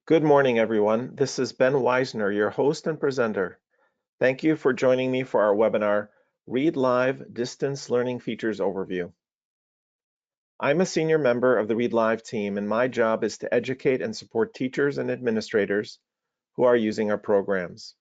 Good morning, everyone. This is Ben Weisner, your host and presenter. Thank you for joining me for our webinar, Read Live Distance Learning Features Overview. I'm a senior member of the Read Live team, and my job is to educate and support teachers and administrators who are using our programs.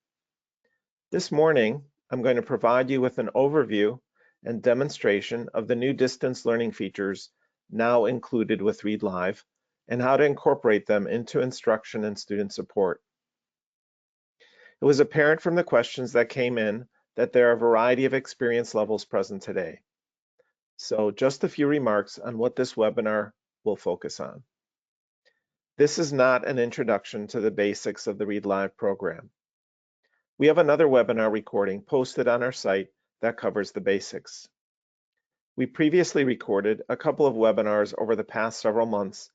This morning, I'm going to provide you with an overview and demonstration of the new distance learning features now included with Read Live and how to incorporate them into instruction and student support. It was apparent from the questions that came in that there are a variety of experience levels present today. So just a few remarks on what this webinar will focus on. This is not an introduction to the basics of the Read Live program. We have another webinar recording posted on our site that covers the basics. We previously recorded a couple of webinars over the past several months,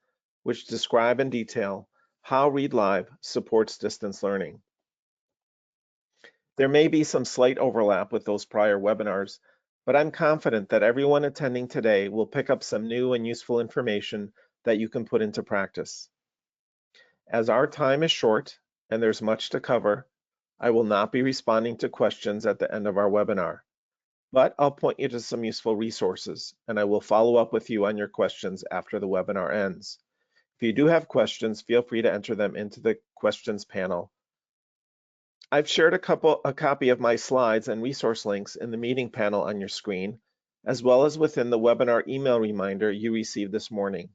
which describe in detail how Read Live supports distance learning. There may be some slight overlap with those prior webinars, but I'm confident that everyone attending today will pick up some new and useful information that you can put into practice. As our time is short and there's much to cover, I will not be responding to questions at the end of our webinar, but I'll point you to some useful resources, and I will follow up with you on your questions after the webinar ends. If you do have questions, feel free to enter them into the questions panel. I've shared a copy of my slides and resource links in the meeting panel on your screen, as well as within the webinar email reminder you received this morning.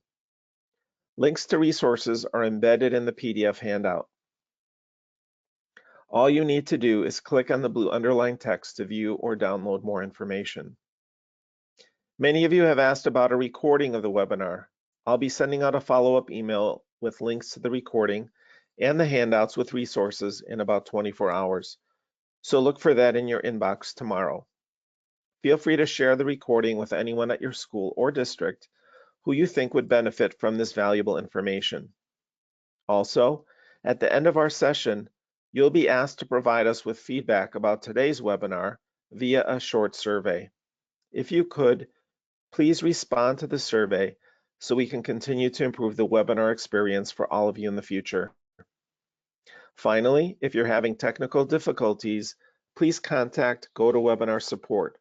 Links to resources are embedded in the PDF handout. All you need to do is click on the blue underlined text to view or download more information. Many of you have asked about a recording of the webinar. I'll be sending out a follow-up email with links to the recording and the handouts with resources in about 24 hours. So look for that in your inbox tomorrow. Feel free to share the recording with anyone at your school or district who you think would benefit from this valuable information. Also, at the end of our session, you'll be asked to provide us with feedback about today's webinar via a short survey. If you could, please respond to the survey so we can continue to improve the webinar experience for all of you in the future. Finally, if you're having technical difficulties, please contact GoToWebinar support.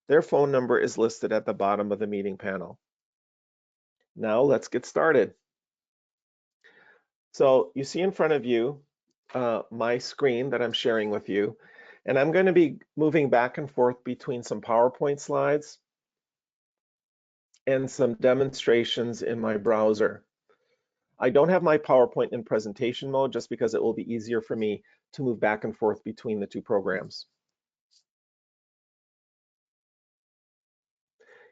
Their phone number is listed at the bottom of the meeting panel. Now let's get started. So you see in front of you my screen that I'm sharing with you, and I'm going to be moving back and forth between some PowerPoint slides and some demonstrations in my browser. I don't have my PowerPoint in presentation mode just because it will be easier for me to move back and forth between the two programs.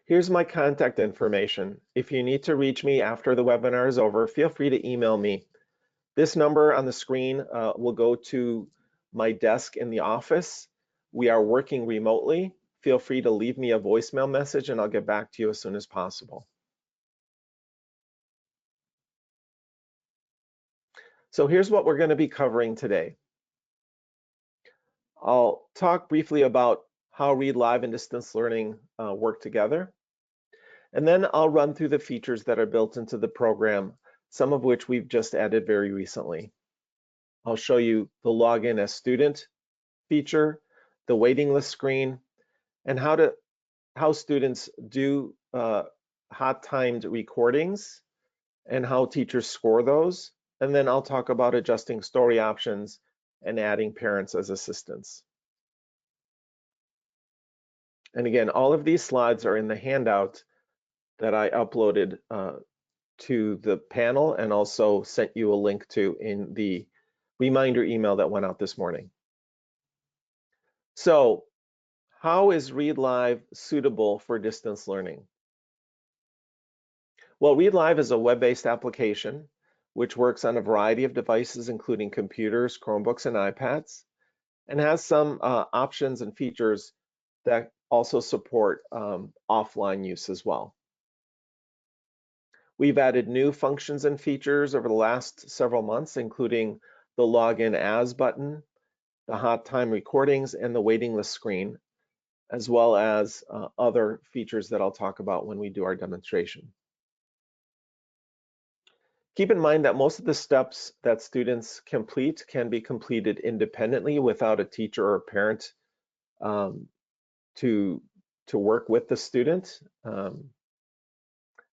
Here's my contact information. If you need to reach me after the webinar is over, feel free to email me. This number on the screen will go to my desk in the office. We are working remotely. Feel free to leave me a voicemail message and I'll get back to you as soon as possible. So here's what we're going to be covering today. I'll talk briefly about how Read Live and distance learning work together. And then I'll run through the features that are built into the program, some of which we've just added very recently. I'll show you the login as student feature, the waiting list screen, and how students do hot timed recordings and how teachers score those. And then I'll talk about adjusting story options and adding parents as assistants. And again, all of these slides are in the handout that I uploaded to the panel and also sent you a link to in the reminder email that went out this morning. So how is Read Live suitable for distance learning? Well, Read Live is a web-based application which works on a variety of devices, including computers, Chromebooks, and iPads, and has some options and features that also support offline use as well. We've added new functions and features over the last several months, including the Login As button, the hot time recordings, and the waiting list screen, as well as other features that I'll talk about when we do our demonstration. Keep in mind that most of the steps that students complete can be completed independently without a teacher or a parent to work with the student.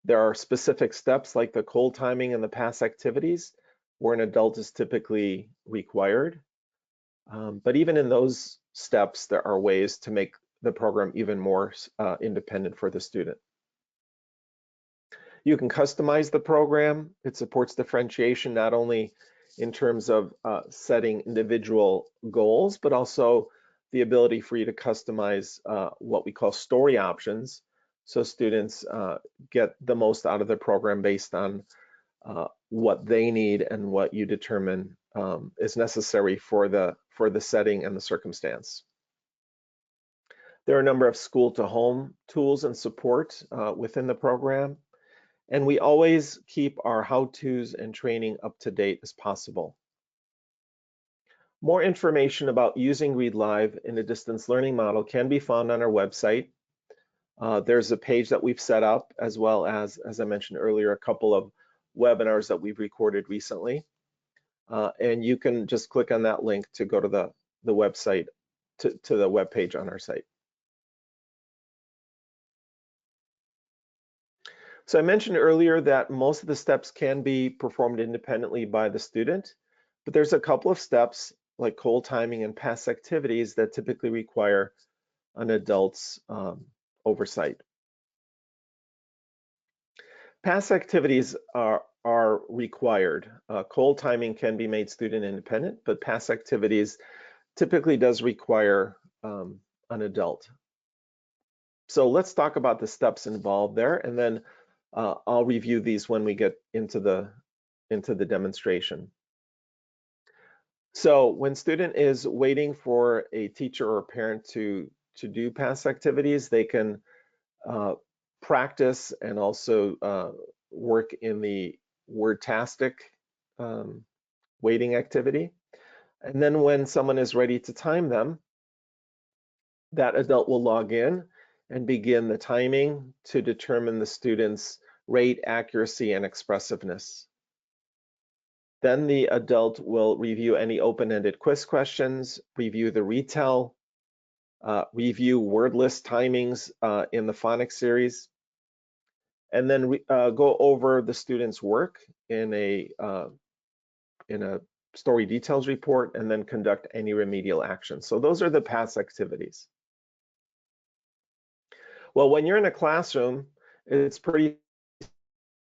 There are specific steps like the cold timing and the past activities where an adult is typically required. But even in those steps, there are ways to make the program even more independent for the student. You can customize the program. It supports differentiation not only in terms of setting individual goals, but also the ability for you to customize what we call story options, so students get the most out of the program based on what they need and what you determine is necessary for the setting and the circumstance. There are a number of school-to-home tools and support within the program, and we always keep our how-tos and training up to date as possible. More information about using Read Live in a distance learning model can be found on our website. There's a page that we've set up, as well as I mentioned earlier, a couple of webinars that we've recorded recently. And you can just click on that link to go to the website, to the web page on our site. So I mentioned earlier that most of the steps can be performed independently by the student, but there's a couple of steps like cold timing and past activities that typically require an adult's oversight. Past activities are required. Cold timing can be made student independent, but past activities typically does require an adult. So let's talk about the steps involved there, and then I'll review these when we get into the demonstration. So when student is waiting for a teacher or a parent to do past activities, they can practice and also work in the wordtastic waiting activity. And then when someone is ready to time them, that adult will log in and begin the timing to determine the student's rate, accuracy, and expressiveness. Then the adult will review any open-ended quiz questions, review the retell, review word list timings in the phonics series, and then go over the student's work in a story details report, and then conduct any remedial actions. So those are the past activities. Well, when you're in a classroom, it's pretty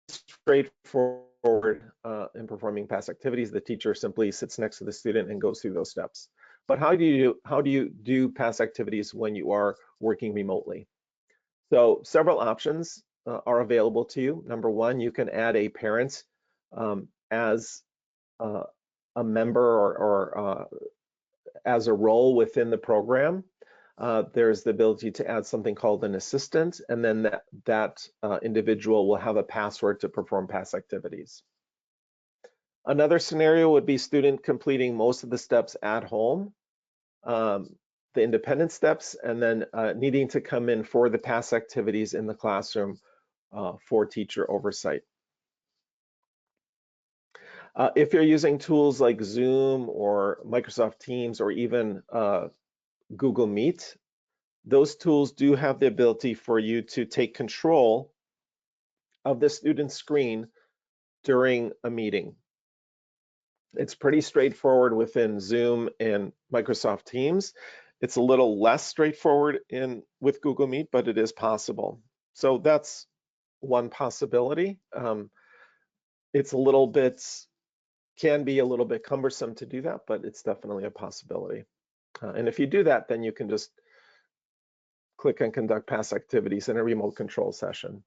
straightforward in performing past activities. The teacher simply sits next to the student and goes through those steps. But how do you do past activities when you are working remotely? So several options are available to you. Number one, you can add a parent as a member or as a role within the program. There's the ability to add something called an assistant, and then that individual will have a password to perform past activities. Another scenario would be student completing most of the steps at home, the independent steps, and then needing to come in for the past activities in the classroom for teacher oversight. If you're using tools like Zoom or Microsoft Teams or even Google Meet, those tools do have the ability for you to take control of the student's screen during a meeting. It's pretty straightforward within Zoom and Microsoft Teams. It's a little less straightforward with Google Meet, but it is possible. So that's one possibility. It's can be a little bit cumbersome to do that, but it's definitely a possibility. And if you do that, then you can just click on conduct past activities in a remote control session.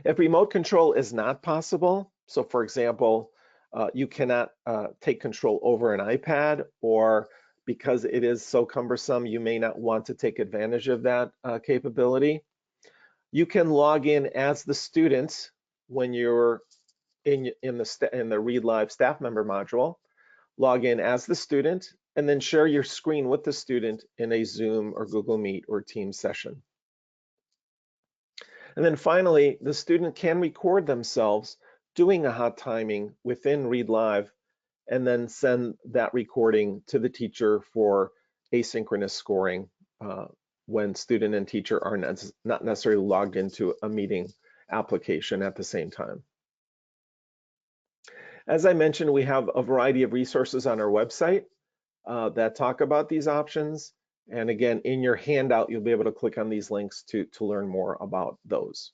If remote control is not possible, so for example, you cannot take control over an iPad, or because it is so cumbersome, you may not want to take advantage of that capability, you can log in as the student when you're in the Read Live staff member module. Log in as the student and then share your screen with the student in a Zoom or Google Meet or Teams session. And then finally, the student can record themselves doing a hot timing within Read Live and then send that recording to the teacher for asynchronous scoring when student and teacher are not necessarily logged into a meeting application at the same time. As I mentioned, we have a variety of resources on our website that talk about these options. And again, in your handout, you'll be able to click on these links to learn more about those.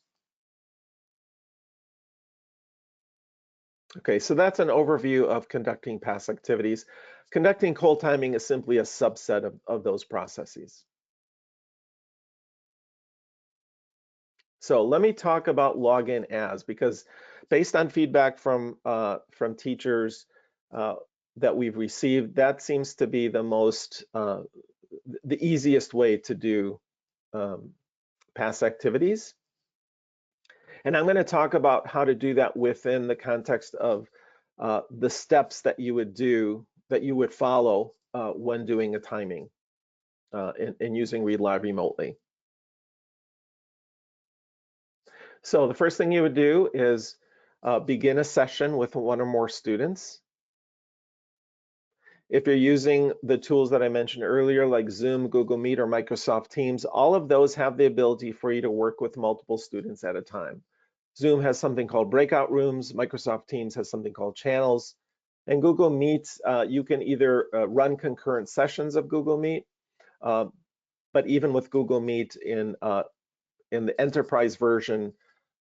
Okay, so that's an overview of conducting past activities. Conducting cold timing is simply a subset of those processes. So let me talk about login as, because based on feedback from teachers that we've received, that seems to be the easiest way to do past activities. And I'm going to talk about how to do that within the context of the steps that you would follow when doing a timing and using Read Live remotely. So the first thing you would do is begin a session with one or more students. If you're using the tools that I mentioned earlier, like Zoom, Google Meet, or Microsoft Teams, all of those have the ability for you to work with multiple students at a time. Zoom has something called breakout rooms. Microsoft Teams has something called channels. And Google Meet, you can either run concurrent sessions of Google Meet, but even with Google Meet in the enterprise version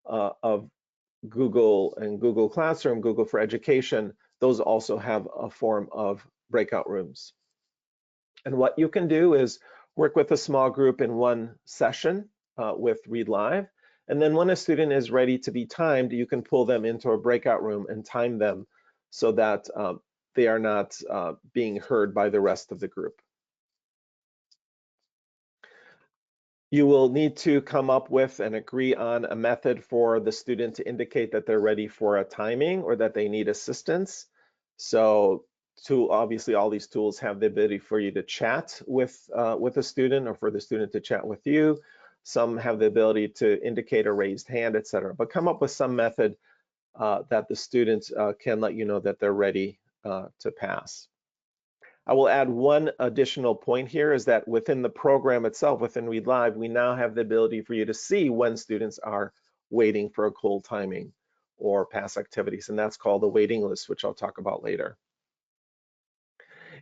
of Google and Google Classroom, Google for Education, those also have a form of breakout rooms. And what you can do is work with a small group in one session with Read Live. And then when a student is ready to be timed, you can pull them into a breakout room and time them so that they are not being heard by the rest of the group. You will need to come up with and agree on a method for the student to indicate that they're ready for a timing or that they need assistance. So obviously all these tools have the ability for you to chat with a student or for the student to chat with you. Some have the ability to indicate a raised hand, etc. But come up with some method that the student can let you know that they're ready to pass. I will add one additional point here is that within the program itself, within Read Live, we now have the ability for you to see when students are waiting for a cold timing or pass activities, and that's called a waiting list, which I'll talk about later.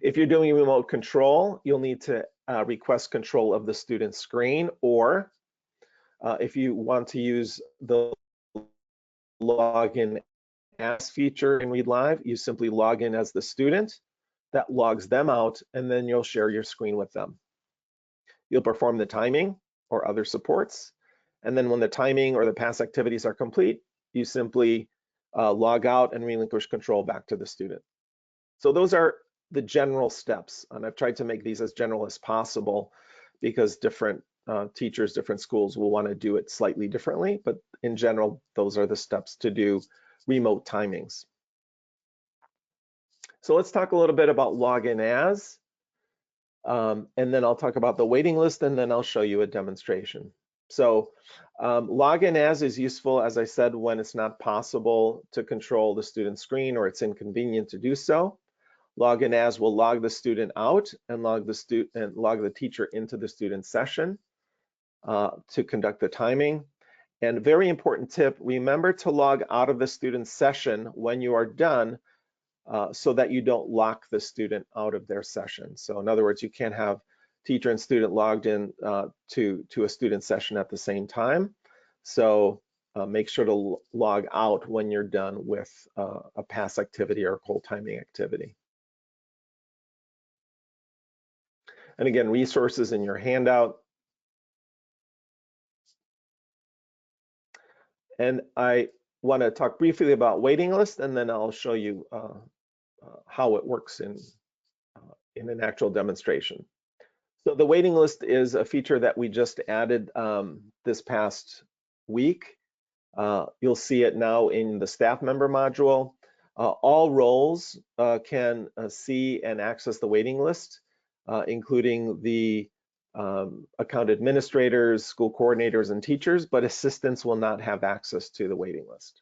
If you're doing remote control, you'll need to request control of the student's screen, or if you want to use the login as feature in Read Live, you simply log in as the student. That logs them out, and then you'll share your screen with them. You'll perform the timing or other supports, and then when the timing or the past activities are complete, you simply log out and relinquish control back to the student. So those are the general steps, and I've tried to make these as general as possible because different teachers, different schools will want to do it slightly differently, but in general, those are the steps to do remote timings. So let's talk a little bit about login as, and then I'll talk about the waiting list, and then I'll show you a demonstration. So login as is useful, as I said, when it's not possible to control the student's screen or it's inconvenient to do so. Login as will log the student out and log the teacher into the student session to conduct the timing. And very important tip, remember to log out of the student session when you are done so that you don't lock the student out of their session. So in other words, you can't have teacher and student logged in to a student session at the same time. So make sure to log out when you're done with a pass activity or a cold timing activity. And again, resources in your handout. And I want to talk briefly about waiting list, and then I'll show you how it works in an actual demonstration. So the waiting list is a feature that we just added this past week. You'll see it now in the staff member module. All roles can see and access the waiting list, including the account administrators, school coordinators, and teachers, but assistants will not have access to the waiting list.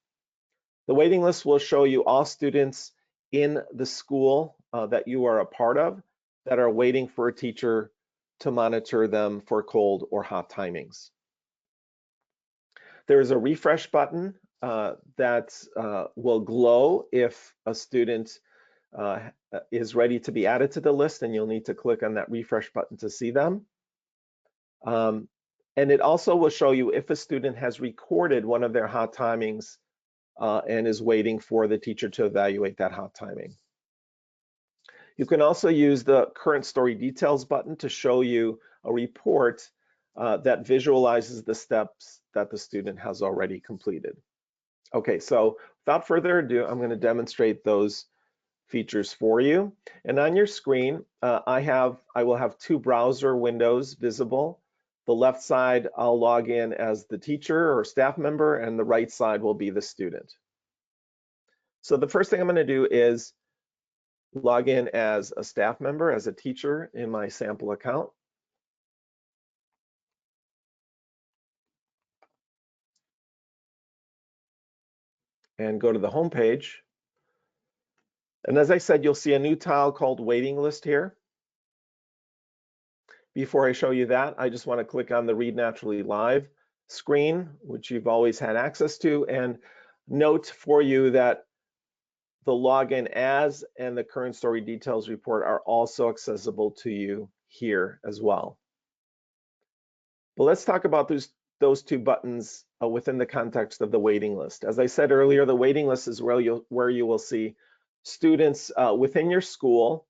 The waiting list will show you all students in the school that you are a part of that are waiting for a teacher to monitor them for cold or hot timings. There is a refresh button that will glow if a student is ready to be added to the list, and you'll need to click on that refresh button to see them. And it also will show you if a student has recorded one of their hot timings and is waiting for the teacher to evaluate that hot timing. You can also use the current story details button to show you a report that visualizes the steps that the student has already completed. Okay, so without further ado, I'm going to demonstrate those features for you. And on your screen, I will have two browser windows visible. The left side, I'll log in as the teacher or staff member, and the right side will be the student. So the first thing I'm going to do is log in as a staff member, as a teacher in my sample account. And go to the home page. And as I said, you'll see a new tile called waiting list here. Before I show you that, I just want to click on the Read Naturally Live screen, which you've always had access to, and note for you that the login as and the current story details report are also accessible to you here as well. But let's talk about those two buttons within the context of the waiting list. As I said earlier, the waiting list is where you will see students within your school,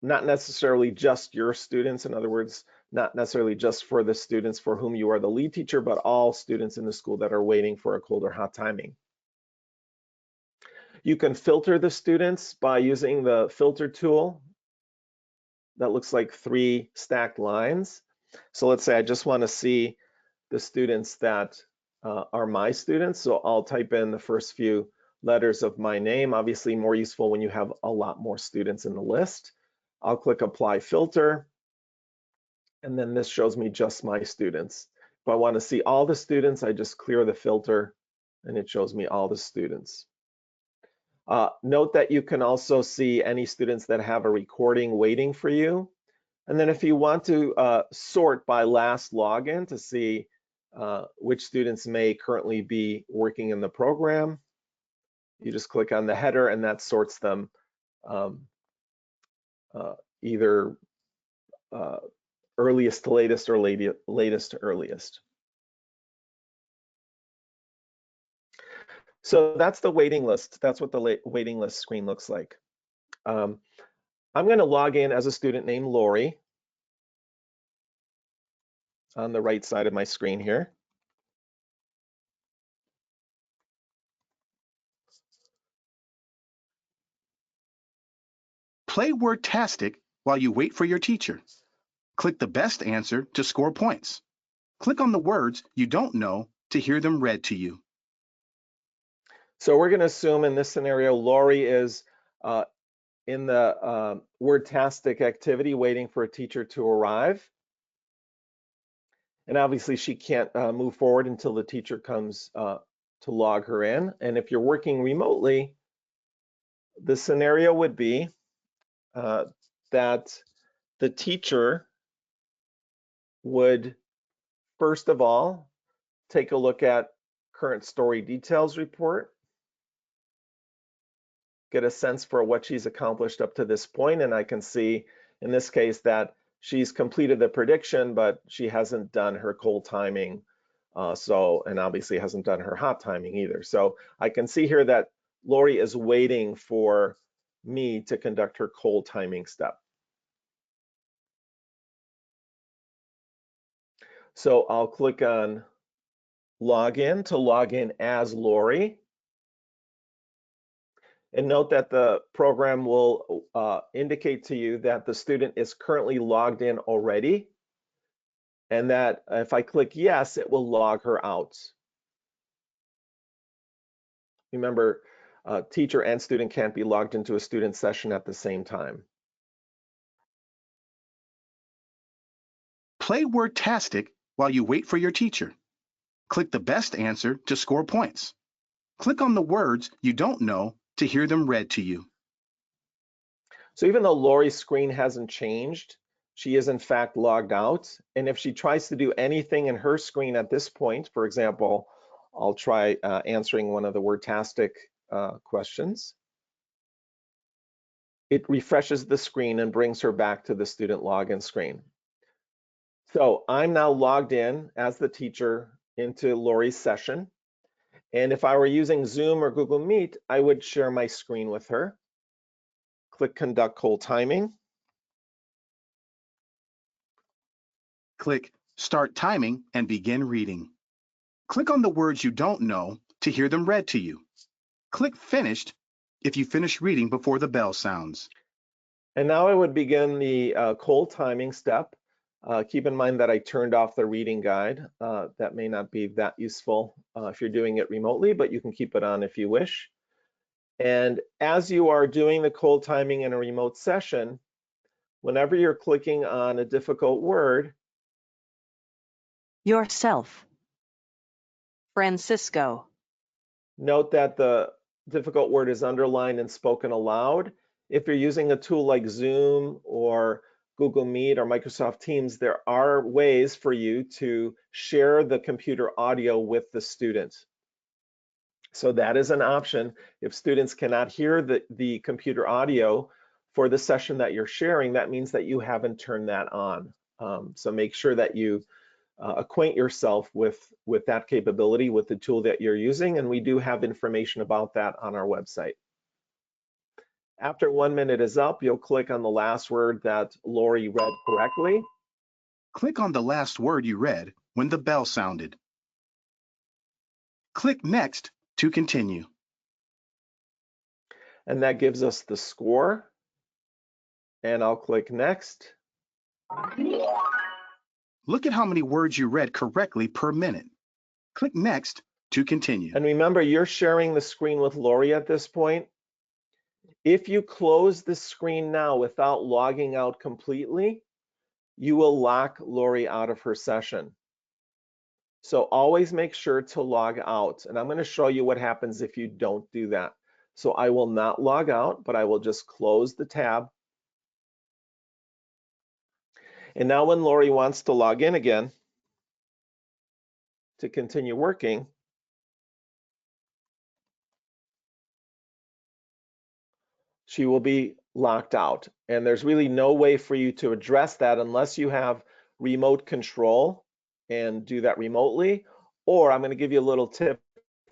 not necessarily just your students. In other words, not necessarily just for the students for whom you are the lead teacher, but all students in the school that are waiting for a cold or hot timing. You can filter the students by using the filter tool that looks like 3 stacked lines. So let's say I just want to see the students that are my students. So I'll type in the first few letters of my name, obviously more useful when you have a lot more students in the list. I'll click Apply Filter, and then this shows me just my students. If I want to see all the students, I just clear the filter, and it shows me all the students. Note that you can also see any students that have a recording waiting for you. And then if you want to sort by last login to see which students may currently be working in the program, you just click on the header and that sorts them either earliest to latest or latest to earliest. So that's the waiting list. That's what the waiting list screen looks like. I'm going to log in as a student named Lori on the right side of my screen here. Play Wordtastic while you wait for your teacher. Click the best answer to score points. Click on the words you don't know to hear them read to you. So we're going to assume in this scenario, Lori is in the Wordtastic activity waiting for a teacher to arrive. And obviously she can't move forward until the teacher comes to log her in. And if you're working remotely, the scenario would be that the teacher would, first of all, take a look at current story details report, get a sense for what she's accomplished up to this point. And I can see in this case that she's completed the prediction, but she hasn't done her cold timing. And obviously hasn't done her hot timing either. So I can see here that Lori is waiting for me to conduct her cold timing step. So I'll click on Login to log in as Lori. And note that the program will indicate to you that the student is currently logged in already, and that if I click yes, it will log her out. Remember, teacher and student can't be logged into a student session at the same time. Play Wordtastic while you wait for your teacher. Click the best answer to score points. Click on the words you don't know to hear them read to you. So even though Lori's screen hasn't changed, she is in fact logged out. And if she tries to do anything in her screen at this point, for example, I'll try answering one of the Wordtastic questions. It refreshes the screen and brings her back to the student login screen. So I'm now logged in as the teacher into Lori's session. And if I were using Zoom or Google Meet, I would share my screen with her. Click Conduct Cold Timing. Click Start Timing and begin reading. Click on the words you don't know to hear them read to you. Click Finished if you finish reading before the bell sounds. And now I would begin the cold timing step. Keep in mind that I turned off the reading guide. That may not be that useful if you're doing it remotely, but you can keep it on if you wish. And as you are doing the cold timing in a remote session, whenever you're clicking on a difficult word, yourself, Francisco. Note that the difficult word is underlined and spoken aloud. If you're using a tool like Zoom or Google Meet or Microsoft Teams, there are ways for you to share the computer audio with the student. So that is an option. If students cannot hear the computer audio for the session that you're sharing, that means that you haven't turned that on. So make sure that you acquaint yourself with that capability with the tool that you're using, and we do have information about that on our website. After 1 minute is up, you'll click on the last word that Lori read correctly. Click on the last word you read when the bell sounded. Click Next to continue. And that gives us the score. And I'll click Next. Look at how many words you read correctly per minute. Click Next to continue. And remember, you're sharing the screen with Lori at this point. If you close the screen now without logging out completely, you will lock Lori out of her session. So always make sure to log out. And I'm going to show you what happens if you don't do that. So I will not log out, but I will just close the tab. And now when Lori wants to log in again to continue working, she will be locked out. And there's really no way for you to address that unless you have remote control and do that remotely. Or I'm going to give you a little tip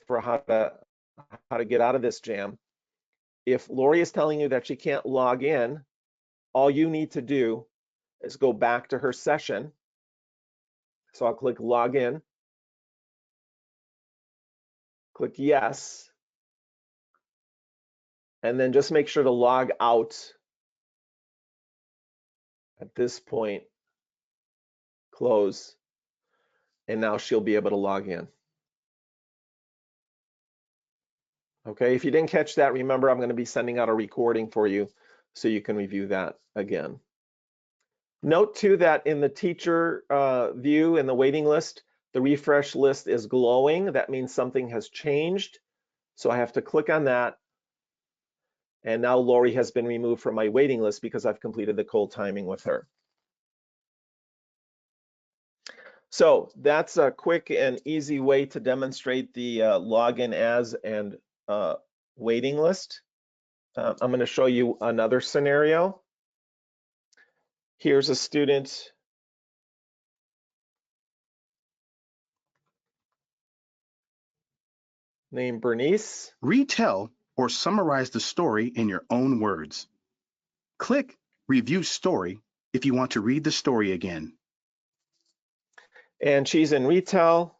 for how to get out of this jam. If Lori is telling you that she can't log in, all you need to do is go back to her session. So I'll click Login, click Yes, and then just make sure to log out at this point, close, and now she'll be able to log in. Okay, if you didn't catch that, remember I'm going to be sending out a recording for you so you can review that again. Note too that in the teacher view in the waiting list, the refresh list is glowing. That means something has changed. So I have to click on that. And now Lori has been removed from my waiting list because I've completed the cold timing with her. So that's a quick and easy way to demonstrate the login as and waiting list. I'm going to show you another scenario. Here's a student named Bernice. Retell or summarize the story in your own words. Click Review Story if you want to read the story again. And she's in retell.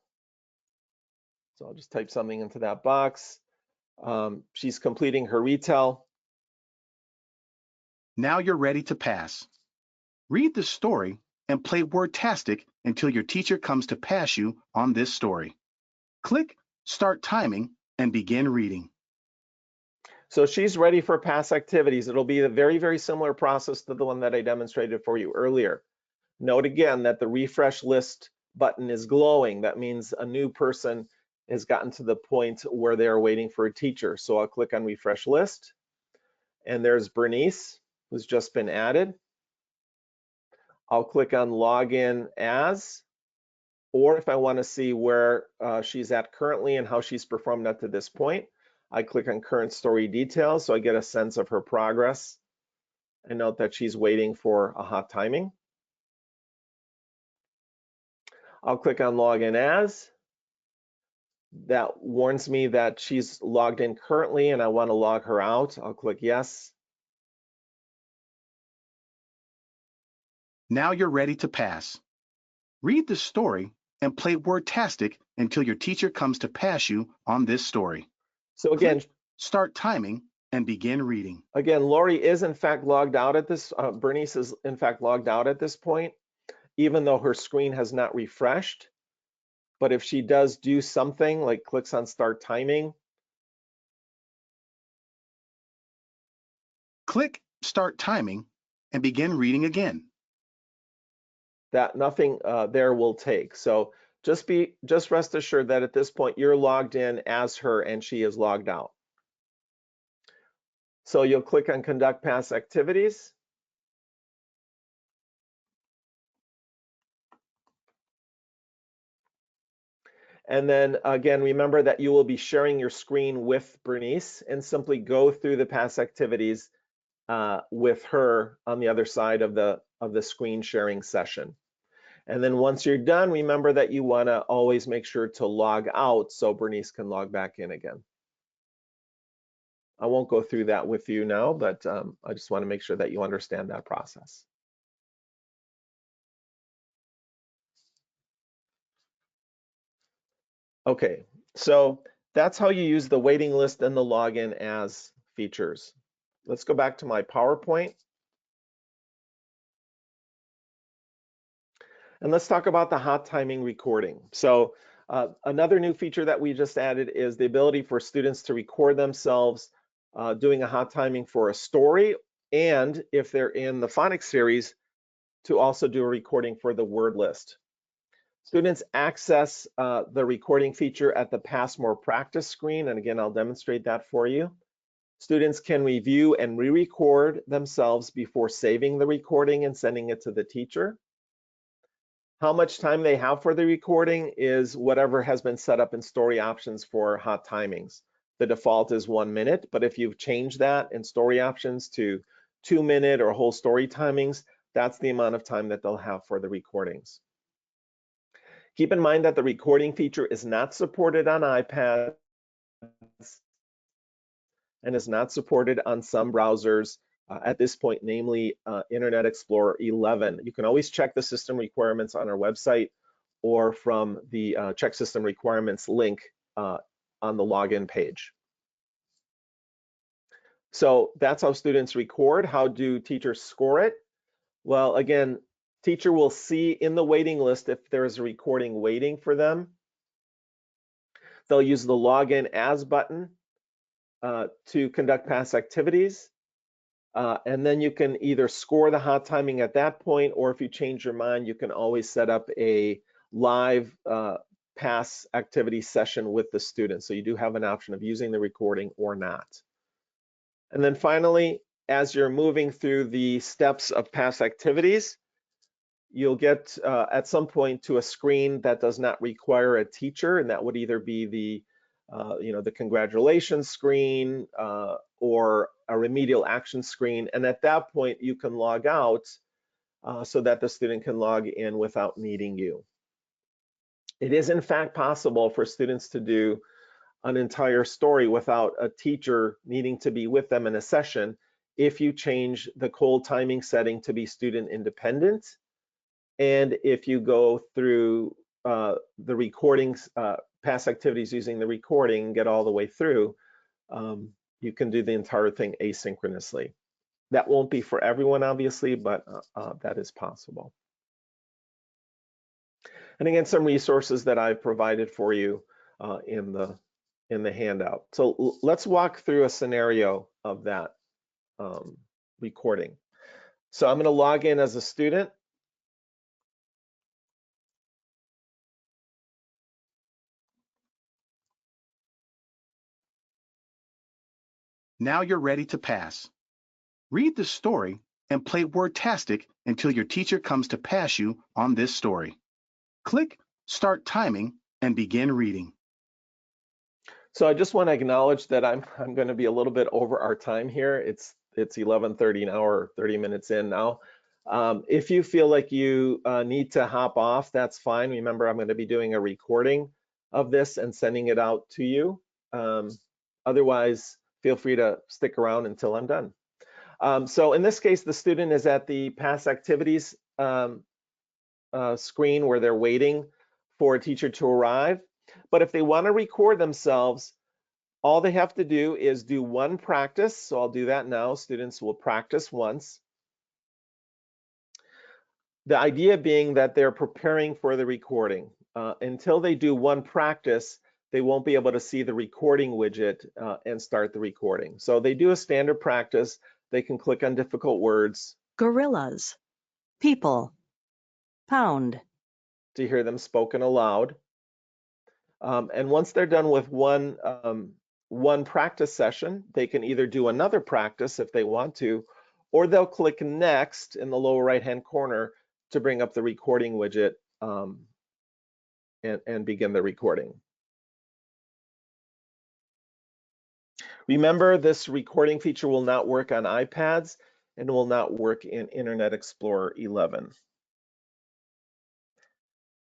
So I'll just type something into that box. She's completing her retell. Now you're ready to pass. Read the story and play Wordtastic until your teacher comes to pass you on this story. Click Start Timing and begin reading. So she's ready for past activities. It'll be a very, very similar process to the one that I demonstrated for you earlier. Note again that the refresh list button is glowing. That means a new person has gotten to the point where they're waiting for a teacher. So I'll click on refresh list, and there's Bernice, who's just been added. I'll click on login as, or if I want to see where she's at currently and how she's performed up to this point, I click on current story details so I get a sense of her progress. And note that she's waiting for a hot timing. I'll click on login as. That warns me that she's logged in currently and I want to log her out. I'll click yes. Now you're ready to pass. Read the story and play Wordtastic until your teacher comes to pass you on this story. So again, start timing and begin reading. Again, Lori is in fact logged out at this, Bernice is in fact logged out at this point, even though her screen has not refreshed. But if she does do something like clicks on start timing. Click start timing and begin reading again. That nothing there will take. So just rest assured that at this point you're logged in as her and she is logged out. So you'll click on conduct past activities. And then again, remember that you will be sharing your screen with Bernice and simply go through the past activities with her on the other side of the screen sharing session. And then once you're done, remember that you want to always make sure to log out so Bernice can log back in again. I won't go through that with you now, but I just want to make sure that you understand that process. Okay, so that's how you use the waiting list and the login as features. Let's go back to my PowerPoint. And let's talk about the hot timing recording. So another new feature that we just added is the ability for students to record themselves doing a hot timing for a story, and if they're in the phonics series, to also do a recording for the word list. Students access the recording feature at the Pass More Practice screen, and again, I'll demonstrate that for you. Students can review and re-record themselves before saving the recording and sending it to the teacher. How much time they have for the recording is whatever has been set up in story options for hot timings. The default is 1 minute, but if you've changed that in story options to 2-minute or whole story timings, that's the amount of time that they'll have for the recordings. Keep in mind that the recording feature is not supported on iPads and is not supported on some browsers at this point, namely Internet Explorer 11. You can always check the system requirements on our website or from the check system requirements link on the login page. So that's how students record. How do teachers score it? Well, again, teacher will see in the waiting list if there is a recording waiting for them. They'll use the login as button to conduct past activities. And then you can either score the hot timing at that point, or if you change your mind, you can always set up a live pass activity session with the student. So you do have an option of using the recording or not. And then finally, as you're moving through the steps of past activities, you'll get at some point to a screen that does not require a teacher, and that would either be the the congratulations screen or a remedial action screen. And at that point, you can log out so that the student can log in without needing you. It is in fact possible for students to do an entire story without a teacher needing to be with them in a session if you change the cold timing setting to be student independent. And if you go through the recordings, past activities using the recording, get all the way through, you can do the entire thing asynchronously. That won't be for everyone, obviously, but that is possible. And again, some resources that I've provided for you in the handout. So let's walk through a scenario of that recording. So I'm going to log in as a student. Now you're ready to pass. Read the story and play Wordtastic until your teacher comes to pass you on this story. Click Start Timing and begin reading. So I just want to acknowledge that I'm going to be a little bit over our time here. It's 11:30 now, or 30 minutes in now. If you feel like you need to hop off, that's fine. Remember, I'm going to be doing a recording of this and sending it out to you. Otherwise, feel free to stick around until I'm done. So in this case, the student is at the past activities screen where they're waiting for a teacher to arrive. But if they want to record themselves, all they have to do is do one practice. So I'll do that now. Students will practice once. The idea being that they're preparing for the recording. Until they do one practice, they won't be able to see the recording widget and start the recording. So they do a standard practice. They can click on difficult words. Gorillas, people, pound. To hear them spoken aloud. And once they're done with one practice session, they can either do another practice if they want to, or they'll click next in the lower right-hand corner to bring up the recording widget and begin the recording. Remember, this recording feature will not work on iPads and will not work in Internet Explorer 11.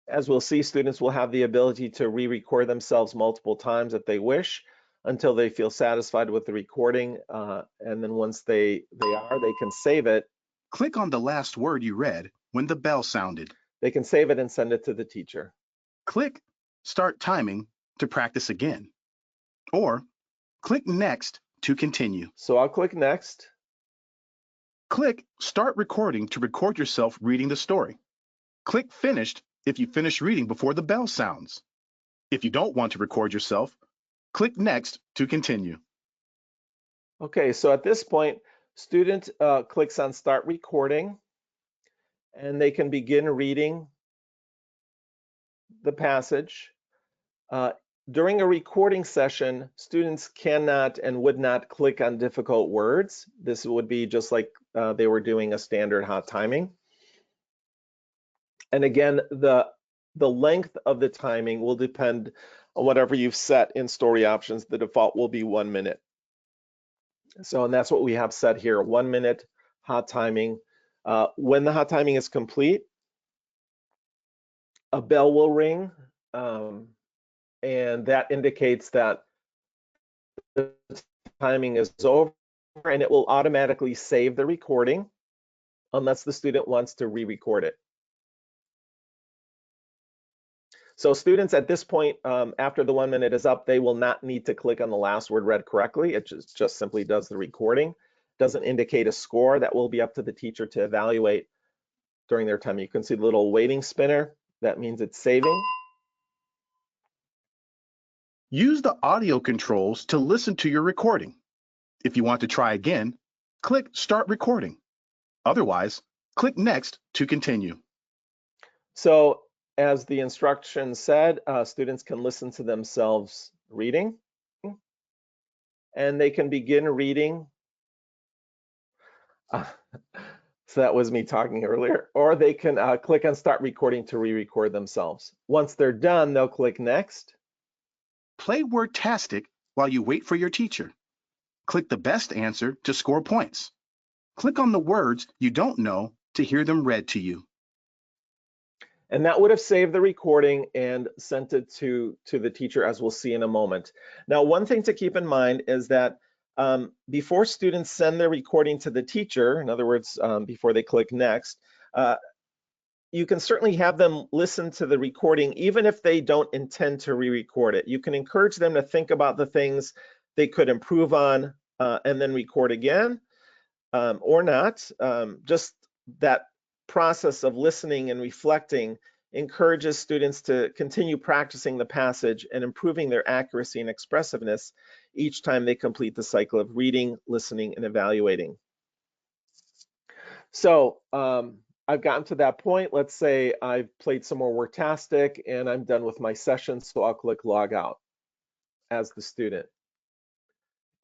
As we'll see, students will have the ability to re-record themselves multiple times if they wish, until they feel satisfied with the recording. And then once they can save it. Click on the last word you read when the bell sounded. They can save it and send it to the teacher. Click Start Timing to practice again, or click Next to continue. So I'll click Next. Click Start Recording to record yourself reading the story. Click Finished if you finish reading before the bell sounds. If you don't want to record yourself, click Next to continue. Okay, so at this point, student clicks on Start Recording, and they can begin reading the passage. During a recording session, students cannot and would not click on difficult words. This would be just like they were doing a standard hot timing. And again, the length of the timing will depend on whatever you've set in story options. The default will be 1 minute. So, and that's what we have set here, 1 minute hot timing. When the hot timing is complete, a bell will ring, and that indicates that the timing is over, and it will automatically save the recording unless the student wants to re-record it. So students at this point, after the 1 minute is up, they will not need to click on the last word read correctly. It just simply does the recording. Doesn't indicate a score. That will be up to the teacher to evaluate during their time. You can see the little waiting spinner. That means it's saving. Use the audio controls to listen to your recording. If you want to try again, click Start Recording. Otherwise, click Next to continue. So as the instructions said, students can listen to themselves reading, and they can begin reading. So that was me talking earlier. Or they can click on Start Recording to re-record themselves. Once they're done, they'll click Next. Play Wordtastic while you wait for your teacher. Click the best answer to score points. Click on the words you don't know to hear them read to you. And that would have saved the recording and sent it to the teacher, as we'll see in a moment. Now, one thing to keep in mind is that before students send their recording to the teacher, in other words, before they click Next, you can certainly have them listen to the recording even if they don't intend to re-record it. You can encourage them to think about the things they could improve on and then record again, or not. Just that process of listening and reflecting encourages students to continue practicing the passage and improving their accuracy and expressiveness each time they complete the cycle of reading, listening, and evaluating. So I've gotten to that point. Let's say I've played some more Wordtastic and I'm done with my session, so I'll click Log Out as the student.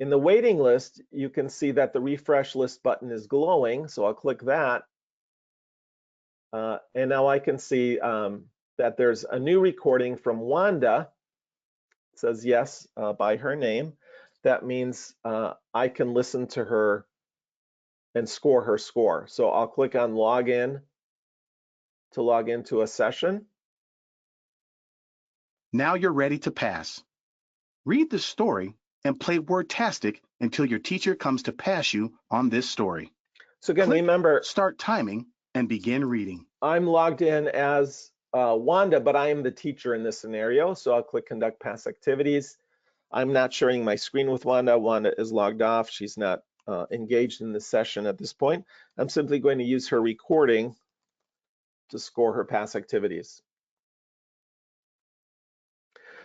In the waiting list, you can see that the refresh list button is glowing, so I'll click that. And now I can see that there's a new recording from Wanda. It says yes by her name. That means I can listen to her and score her score. So I'll click on login to log into a session. Now you're ready to pass. Read the story and play Wordtastic until your teacher comes to pass you on this story. So again, Click remember, Start Timing and begin reading. I'm logged in as Wanda, but I am the teacher in this scenario. So I'll click Conduct Past Activities. I'm not sharing my screen with Wanda. Wanda is logged off. She's not engaged in this session at this point. I'm simply going to use her recording to score her past activities.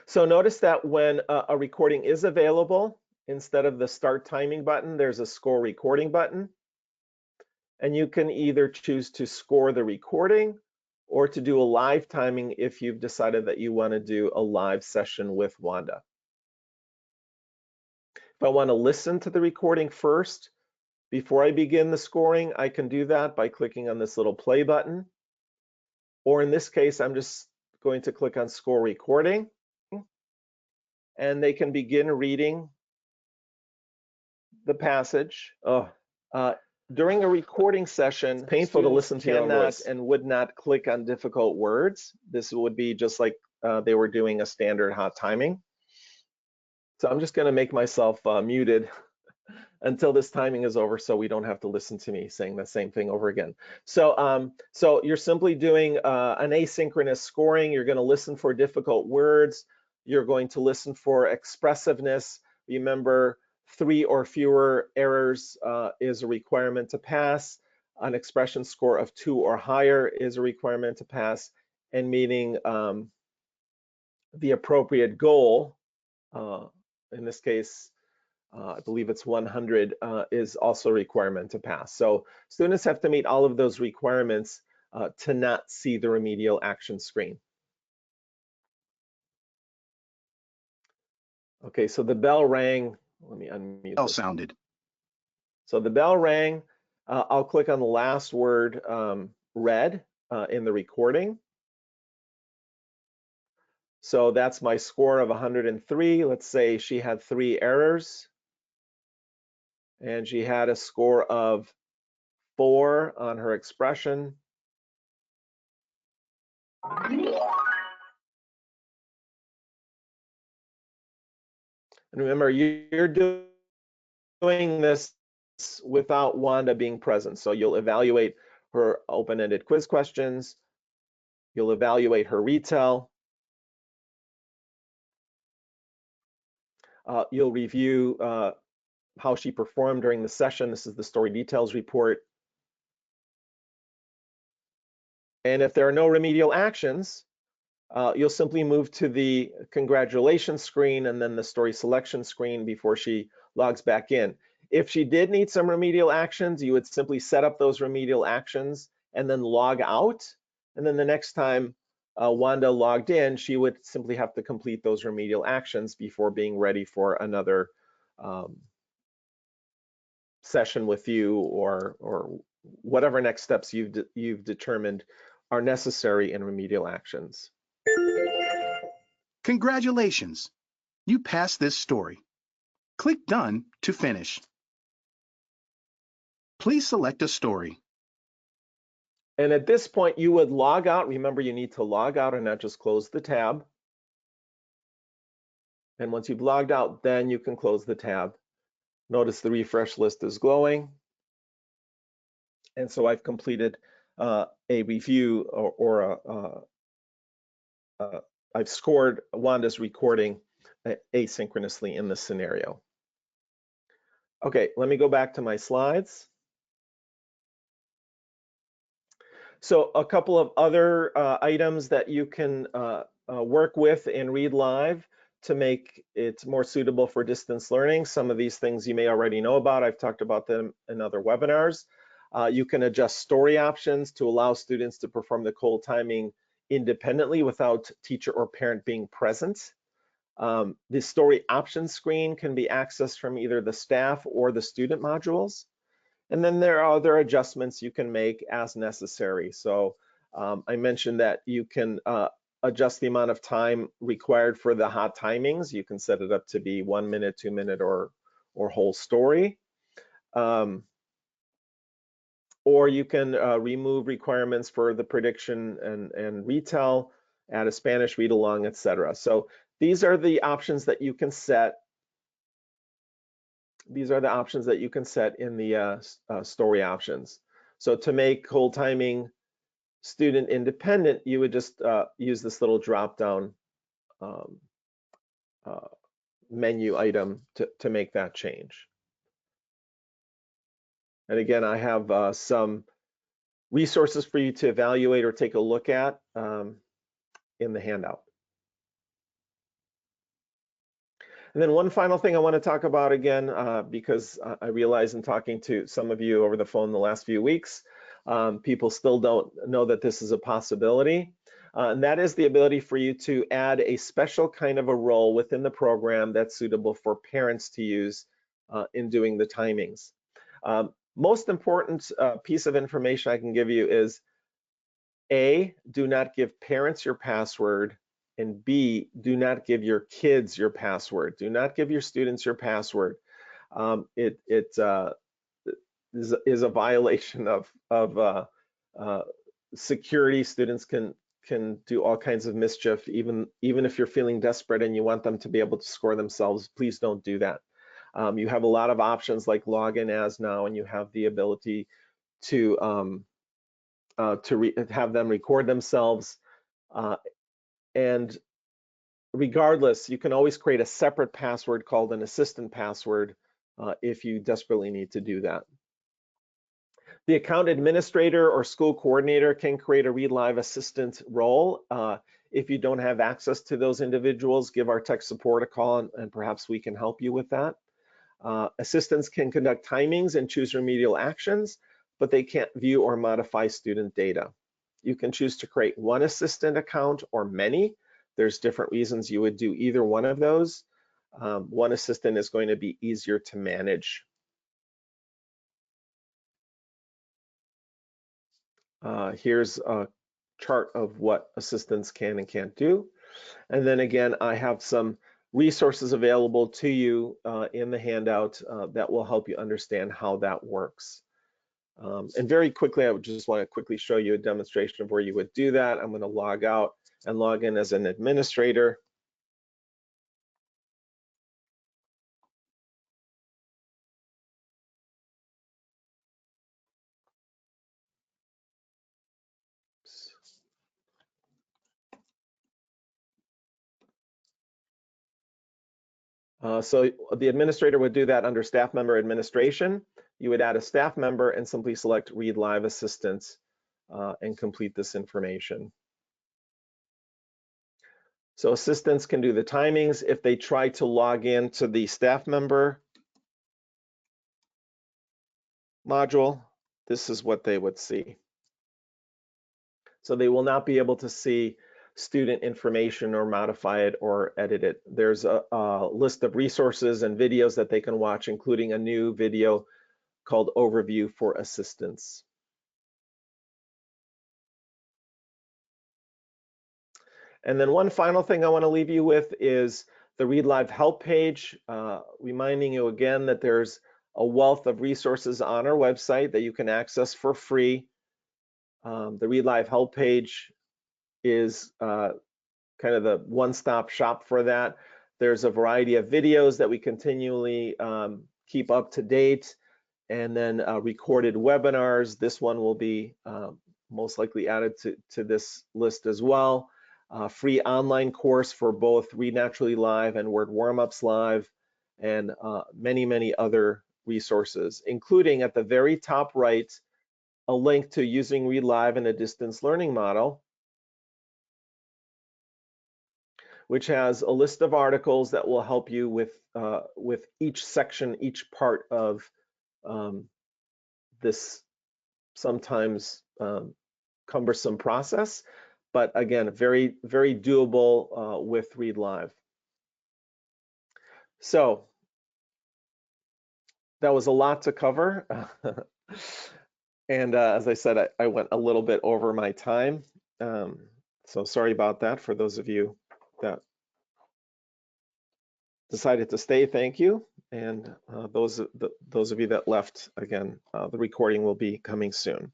So notice that when a recording is available, instead of the Start Timing button, there's a Score Recording button. And you can either choose to score the recording or to do a live timing if you've decided that you want to do a live session with Wanda. If I want to listen to the recording first before I begin the scoring, I can do that by clicking on this little play button. Or in this case, I'm just going to click on Score Recording, and they can begin reading the passage. During a recording session, it's painful to listen to your own voice and would not click on difficult words. This would be just like they were doing a standard hot timing. So I'm just going to make myself muted until this timing is over so we don't have to listen to me saying the same thing over again. So, so you're simply doing an asynchronous scoring. You're going to listen for difficult words. You're going to listen for expressiveness. Remember, 3 or fewer errors is a requirement to pass. An expression score of 2 or higher is a requirement to pass. And meeting the appropriate goal, in this case, I believe it's 100, is also a requirement to pass. So students have to meet all of those requirements to not see the remedial action screen. Okay, so the bell rang. Let me unmute Bell this. sounded. So the bell rang. I'll click on the last word, read, in the recording. So that's my score of 103. Let's say she had 3 errors. And she had a score of 4 on her expression. And remember, you're doing this without Wanda being present. So you'll evaluate her open-ended quiz questions. You'll evaluate her retell. You'll review how she performed during the session. This is the story details report. And if there are no remedial actions, you'll simply move to the congratulations screen and then the story selection screen before she logs back in. If she did need some remedial actions, you would simply set up those remedial actions and then log out. And then the next time Wanda logged in, she would simply have to complete those remedial actions before being ready for another session with you or whatever next steps you've determined are necessary in remedial actions. Congratulations! You passed this story. Click Done to finish. Please select a story. And at this point, you would log out. Remember, you need to log out and not just close the tab. And once you've logged out, then you can close the tab. Notice the refresh list is glowing. And so I've completed a review or I've scored Wanda's recording asynchronously in this scenario. Okay, let me go back to my slides. So a couple of other items that you can work with in Read Live to make it more suitable for distance learning. Some of these things you may already know about. I've talked about them in other webinars. You can adjust story options to allow students to perform the cold timing independently without teacher or parent being present. The story options screen can be accessed from either the staff or the student modules. And then there are other adjustments you can make as necessary. So I mentioned that you can adjust the amount of time required for the hot timings. You can set it up to be 1 minute, 2 minute, or whole story. Or you can remove requirements for the prediction and retell, add a Spanish read along, etc. So these are the options that you can set. These are the options that you can set in the story options. So to make whole timing student independent, you would just use this little drop down menu item to make that change. And again, I have some resources for you to evaluate or take a look at in the handout. And then one final thing I want to talk about again, because I realize in talking to some of you over the phone the last few weeks, people still don't know that this is a possibility. And that is the ability for you to add a special kind of a role within the program that's suitable for parents to use in doing the timings. Most important piece of information I can give you is A, do not give parents your password, and B, do not give your kids your password. Do not give your students your password. It is a violation of security. Students can do all kinds of mischief, even if you're feeling desperate and you want them to be able to score themselves. Please don't do that. You have a lot of options like login as now, and you have the ability to have them record themselves. And regardless, you can always create a separate password called an assistant password if you desperately need to do that. The account administrator or school coordinator can create a Read Live assistant role. If you don't have access to those individuals, give our tech support a call and perhaps we can help you with that. Assistants can conduct timings and choose remedial actions, but they can't view or modify student data. You can choose to create one assistant account or many. There's different reasons you would do either one of those. One assistant is going to be easier to manage. Here's a chart of what assistants can and can't do. And then again, I have some resources available to you in the handout that will help you understand how that works. And very quickly, I would just want to quickly show you a demonstration of where you would do that. I'm going to log out and log in as an administrator. So the administrator would do that under staff member administration. You would add a staff member and simply select Read Live Assistance and complete this information. So assistants can do the timings. If they try to log in to the staff member module, this is what they would see. So they will not be able to see student information or modify it or edit it. There's a list of resources and videos that they can watch, including a new video called Overview for Assistants. And then one final thing I want to leave you with is the Read Live help page, reminding you again that there's a wealth of resources on our website that you can access for free. The Read Live help page is kind of the one-stop shop for that. There's a variety of videos that we continually keep up to date, and then recorded webinars. This one will be most likely added to this list as well. Free online course for both Read Naturally Live and Word Warm-Ups Live, and many, many other resources, including at the very top right, a link to using Read Live in a distance learning model, which has a list of articles that will help you with each section, each part of this sometimes cumbersome process, but again, very, very doable with Read Live. So that was a lot to cover. And as I said, I went a little bit over my time. So sorry about that for those of you that decided to stay, thank you. And those of you that left, again, the recording will be coming soon.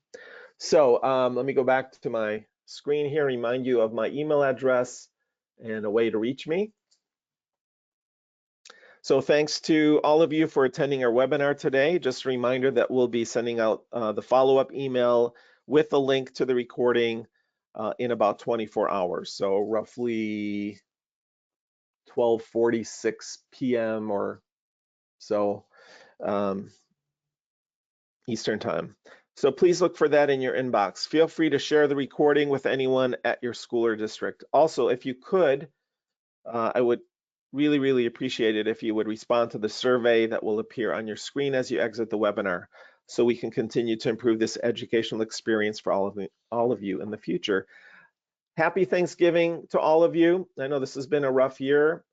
So let me go back to my screen here, remind you of my email address and a way to reach me. So thanks to all of you for attending our webinar today. Just a reminder that we'll be sending out the follow-up email with a link to the recording in about 24 hours. So roughly 12:46 p.m. or so Eastern time. So please look for that in your inbox. Feel free to share the recording with anyone at your school or district. Also, if you could, I would really appreciate it if you would respond to the survey that will appear on your screen as you exit the webinar, so we can continue to improve this educational experience for all of you in the future. Happy Thanksgiving to all of you. I know this has been a rough year.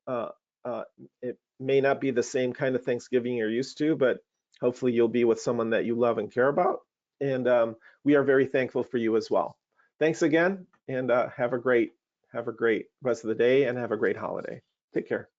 It may not be the same kind of Thanksgiving you're used to, but hopefully you'll be with someone that you love and care about. And we are very thankful for you as well. Thanks again, and have a great rest of the day, and have a great holiday. Take care.